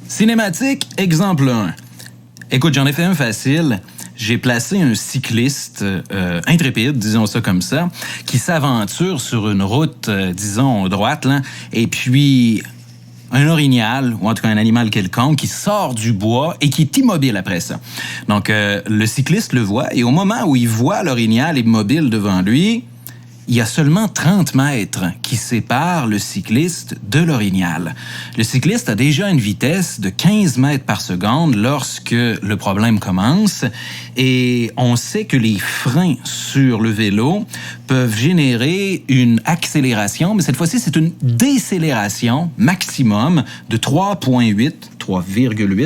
Cinématique, exemple 1. Écoute, j'en ai fait un facile. J'ai placé un cycliste intrépide, disons ça comme ça, qui s'aventure sur une route, disons, droite, là, et puis un orignal, ou en tout cas un animal quelconque, qui sort du bois et qui est immobile après ça. Donc, le cycliste le voit, et au moment où il voit l'orignal immobile devant lui, il y a seulement 30 mètres qui séparent le cycliste de l'orignal. Le cycliste a déjà une vitesse de 15 mètres par seconde lorsque le problème commence et on sait que les freins sur le vélo peuvent générer une accélération, mais cette fois-ci, c'est une décélération maximum de 3,8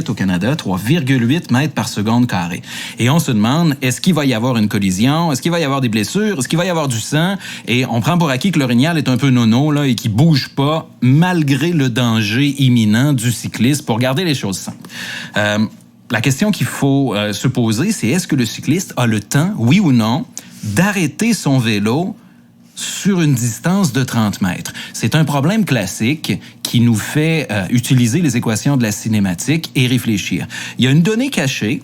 au Canada, 3,8 mètres par seconde carré. Et on se demande, est-ce qu'il va y avoir une collision? Est-ce qu'il va y avoir des blessures? Est-ce qu'il va y avoir du sang? Et on prend pour acquis que l'orignal est un peu nono là, et qu'il bouge pas malgré le danger imminent du cycliste pour garder les choses simples. La question qu'il faut se poser, c'est est-ce que le cycliste a le temps, oui ou non, d'arrêter son vélo sur une distance de 30 mètres. C'est un problème classique qui nous fait utiliser les équations de la cinématique et réfléchir. Il y a une donnée cachée.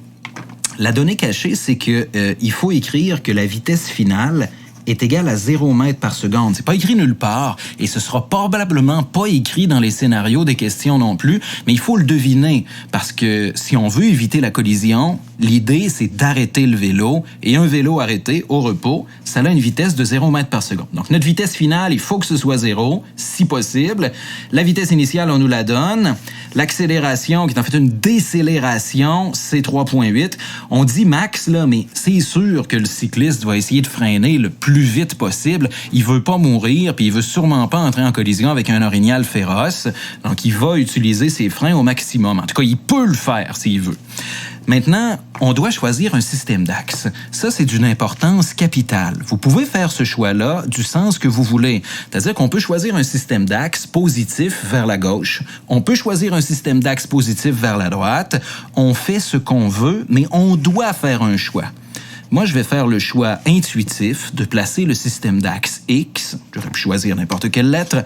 La donnée cachée, c'est que il faut écrire que la vitesse finale est égale à 0 mètre par seconde. C'est pas écrit nulle part et ce sera probablement pas écrit dans les scénarios des questions non plus, mais il faut le deviner parce que si on veut éviter la collision, l'idée c'est d'arrêter le vélo et un vélo arrêté au repos, ça a une vitesse de 0 mètre par seconde. Donc notre vitesse finale, il faut que ce soit 0, si possible. La vitesse initiale, on nous la donne. L'accélération, qui est en fait une décélération, c'est 3,8. On dit max, là, mais c'est sûr que le cycliste va essayer de freiner le plus vite possible. Il veut pas mourir, puis il veut sûrement pas entrer en collision avec un orignal féroce. Donc, il va utiliser ses freins au maximum. En tout cas, il peut le faire s'il veut. Maintenant, on doit choisir un système d'axe. Ça, c'est d'une importance capitale. Vous pouvez faire ce choix-là du sens que vous voulez. C'est-à-dire qu'on peut choisir un système d'axe positif vers la gauche. On peut choisir un système d'axe positif vers la droite. On fait ce qu'on veut, mais on doit faire un choix. Moi, je vais faire le choix intuitif de placer le système d'axe X, j'aurais pu choisir n'importe quelle lettre,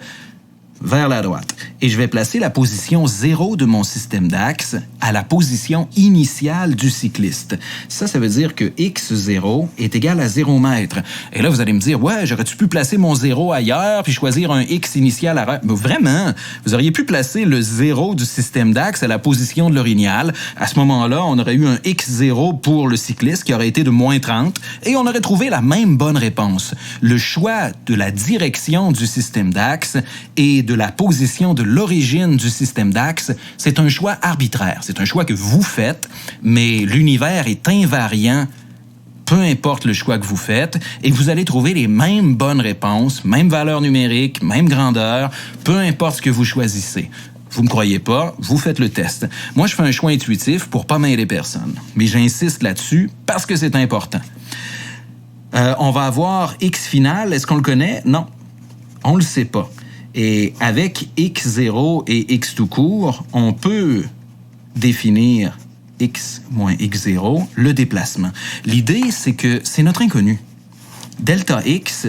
vers la droite. Et je vais placer la position 0 de mon système d'axe à la position initiale du cycliste. Ça veut dire que x0 est égal à 0 mètre. Et là, vous allez me dire, ouais, j'aurais-tu pu placer mon 0 ailleurs puis choisir un x initial à... Mais vraiment, vous auriez pu placer le 0 du système d'axe à la position de l'orignal. À ce moment-là, on aurait eu un x0 pour le cycliste qui aurait été de moins 30 et on aurait trouvé la même bonne réponse. Le choix de la direction du système d'axe et de la position de l'origine du système d'axe, c'est un choix arbitraire. C'est un choix que vous faites, mais l'univers est invariant, peu importe le choix que vous faites, et vous allez trouver les mêmes bonnes réponses, même valeur numérique, même grandeur, peu importe ce que vous choisissez. Vous me croyez pas, vous faites le test. Moi, je fais un choix intuitif pour pas mêler personne, mais j'insiste là-dessus parce que c'est important. On va avoir X final, est-ce qu'on le connaît? Non, on le sait pas. Et avec x0 et x tout court, on peut définir x moins x0, le déplacement. L'idée, c'est que c'est notre inconnu. Delta x,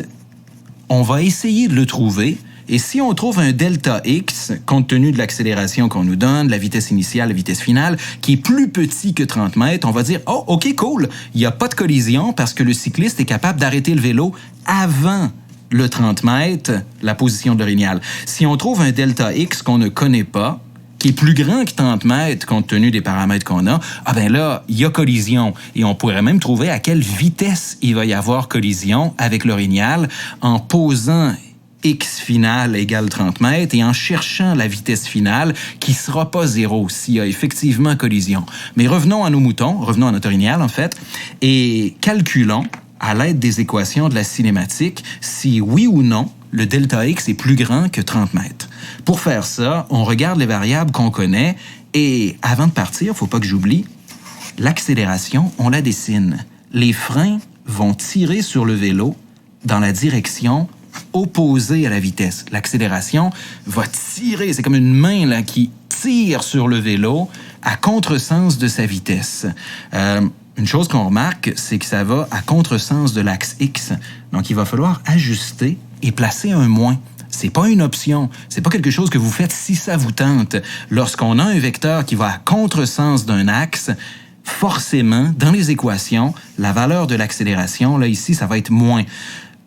on va essayer de le trouver. Et si on trouve un delta x, compte tenu de l'accélération qu'on nous donne, la vitesse initiale, la vitesse finale, qui est plus petit que 30 mètres, on va dire, oh, OK, cool, il n'y a pas de collision parce que le cycliste est capable d'arrêter le vélo avant le 30 mètres, la position de l'orignal. Si on trouve un delta X qu'on ne connaît pas, qui est plus grand que 30 mètres compte tenu des paramètres qu'on a, ah ben là, il y a collision. Et on pourrait même trouver à quelle vitesse il va y avoir collision avec l'orignal en posant X final égale 30 mètres et en cherchant la vitesse finale qui sera pas 0 s'il y a effectivement collision. Mais revenons à nos moutons, revenons à notre orignal en fait, et calculons à l'aide des équations de la cinématique, si oui ou non, le delta X est plus grand que 30 mètres. Pour faire ça, on regarde les variables qu'on connaît et avant de partir, faut pas que j'oublie, l'accélération, on la dessine. Les freins vont tirer sur le vélo dans la direction opposée à la vitesse. L'accélération va tirer, c'est comme une main là, qui tire sur le vélo à contresens de sa vitesse. Une chose qu'on remarque, c'est que ça va à contresens de l'axe X. Donc, il va falloir ajuster et placer un moins. C'est pas une option. C'est pas quelque chose que vous faites si ça vous tente. Lorsqu'on a un vecteur qui va à contresens d'un axe, forcément, dans les équations, la valeur de l'accélération, là, ici, ça va être moins.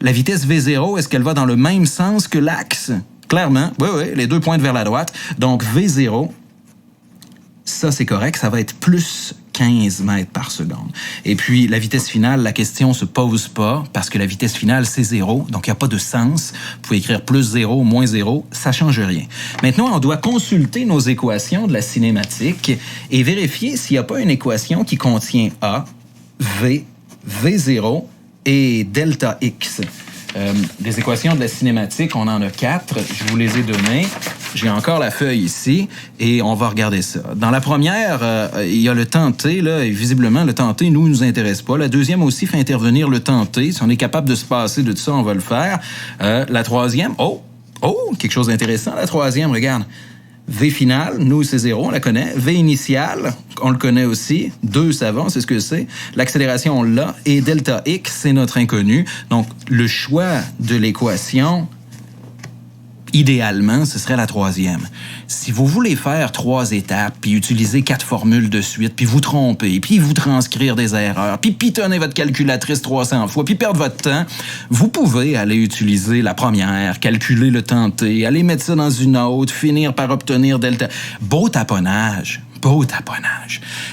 La vitesse V0, est-ce qu'elle va dans le même sens que l'axe? Clairement, oui, les deux pointent vers la droite. Donc, V0, ça, c'est correct, ça va être plus 15 mètres par seconde. Et puis, la vitesse finale, la question se pose pas parce que la vitesse finale, c'est 0, donc il n'y a pas de sens. Vous pouvez écrire plus 0, moins 0, ça change rien. Maintenant, on doit consulter nos équations de la cinématique et vérifier s'il n'y a pas une équation qui contient A, V, V0 et delta X. Les équations de la cinématique, on en a 4. Je vous les ai données. J'ai encore la feuille ici et on va regarder ça. Dans la première, il y a le temps t, là, et visiblement, le temps t, nous intéresse pas. La deuxième aussi fait intervenir le temps t. Si on est capable de se passer de tout ça, on va le faire. La troisième, quelque chose d'intéressant. La troisième, regarde. V finale, nous, c'est 0, on la connaît. V initiale, on le connaît aussi. 2, ça va, c'est ce que c'est. L'accélération, on l'a. Et delta X, c'est notre inconnu. Donc, le choix de l'équation, idéalement, ce serait la troisième. Si vous voulez faire 3 étapes, puis utiliser 4 formules de suite, puis vous tromper, puis vous transcrire des erreurs, puis pitonner votre calculatrice 300 fois, puis perdre votre temps, vous pouvez aller utiliser la première, calculer le temps t, aller mettre ça dans une autre, finir par obtenir delta. Beau taponnage.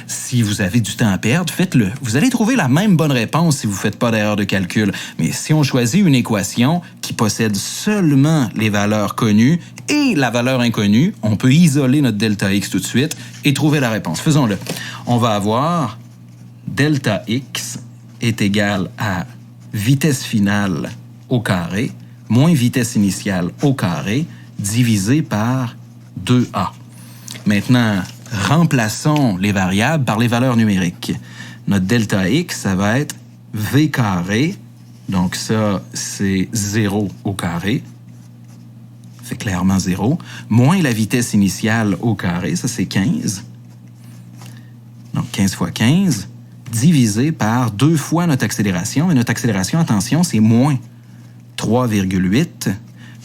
Si vous avez du temps à perdre, faites-le. Vous allez trouver la même bonne réponse si vous ne faites pas d'erreur de calcul. Mais si on choisit une équation qui possède seulement les valeurs connues et la valeur inconnue, on peut isoler notre delta X tout de suite et trouver la réponse. Faisons-le. On va avoir delta X est égal à vitesse finale au carré moins vitesse initiale au carré divisé par 2A. Maintenant, remplaçons les variables par les valeurs numériques. Notre delta X, ça va être V carré. Donc ça, c'est 0 au carré. C'est clairement 0. Moins la vitesse initiale au carré, ça c'est 15. Donc 15 fois 15, divisé par 2 fois notre accélération. Et notre accélération, attention, c'est moins 3,8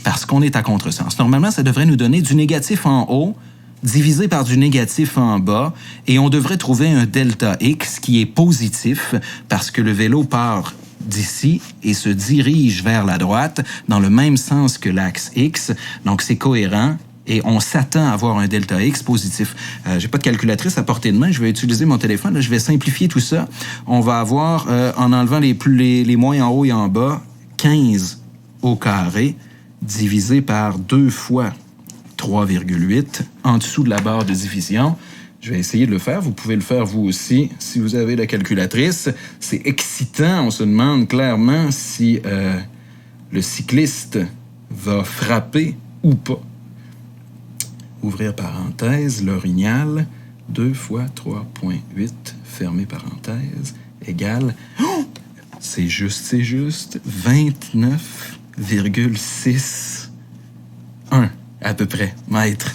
parce qu'on est à contresens. Normalement, ça devrait nous donner du négatif en haut divisé par du négatif en bas, et on devrait trouver un delta X qui est positif parce que le vélo part d'ici et se dirige vers la droite dans le même sens que l'axe X. Donc, c'est cohérent et on s'attend à avoir un delta X positif. J'ai pas de calculatrice à portée de main, je vais utiliser mon téléphone. Là, je vais simplifier tout ça. On va avoir, en enlevant les moins en haut et en bas, 15 au carré divisé par 2 fois 3,8 en dessous de la barre de division. Je vais essayer de le faire. Vous pouvez le faire vous aussi si vous avez la calculatrice. C'est excitant. On se demande clairement si le cycliste va frapper ou pas. Ouvrir parenthèse, l'orignal, 2 fois 3,8, fermer parenthèse, égale... Oh! C'est juste, 29,61 à peu près, mètres.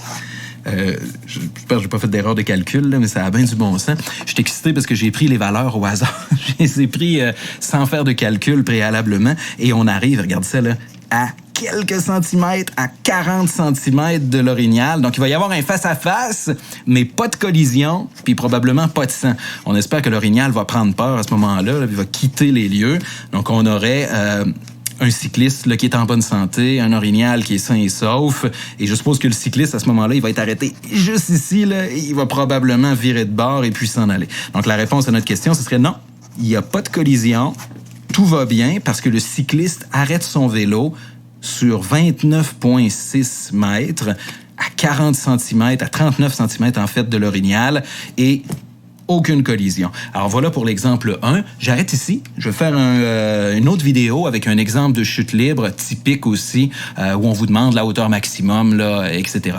J'espère que je n'ai pas fait d'erreur de calcul, là, mais ça a bien du bon sens. Je suis excité parce que j'ai pris les valeurs au hasard. Je les ai pris sans faire de calcul préalablement. Et on arrive, regarde ça, là, à quelques centimètres, à 40 centimètres de l'orignal. Donc, il va y avoir un face-à-face, mais pas de collision, puis probablement pas de sang. On espère que l'orignal va prendre peur à ce moment-là, là, puis va quitter les lieux. Donc, on aurait... un cycliste là, qui est en bonne santé, un orignal qui est sain et sauf, et je suppose que le cycliste, à ce moment-là, il va être arrêté juste ici, là, et il va probablement virer de bord et puis s'en aller. Donc, la réponse à notre question, ce serait non, il n'y a pas de collision, tout va bien, parce que le cycliste arrête son vélo sur 29,6 mètres, à 40 cm, à 39 cm, en fait, de l'orignal, et aucune collision. Alors voilà pour l'exemple 1. J'arrête ici. Je vais faire une autre vidéo avec un exemple de chute libre typique aussi, où on vous demande la hauteur maximum, là, etc.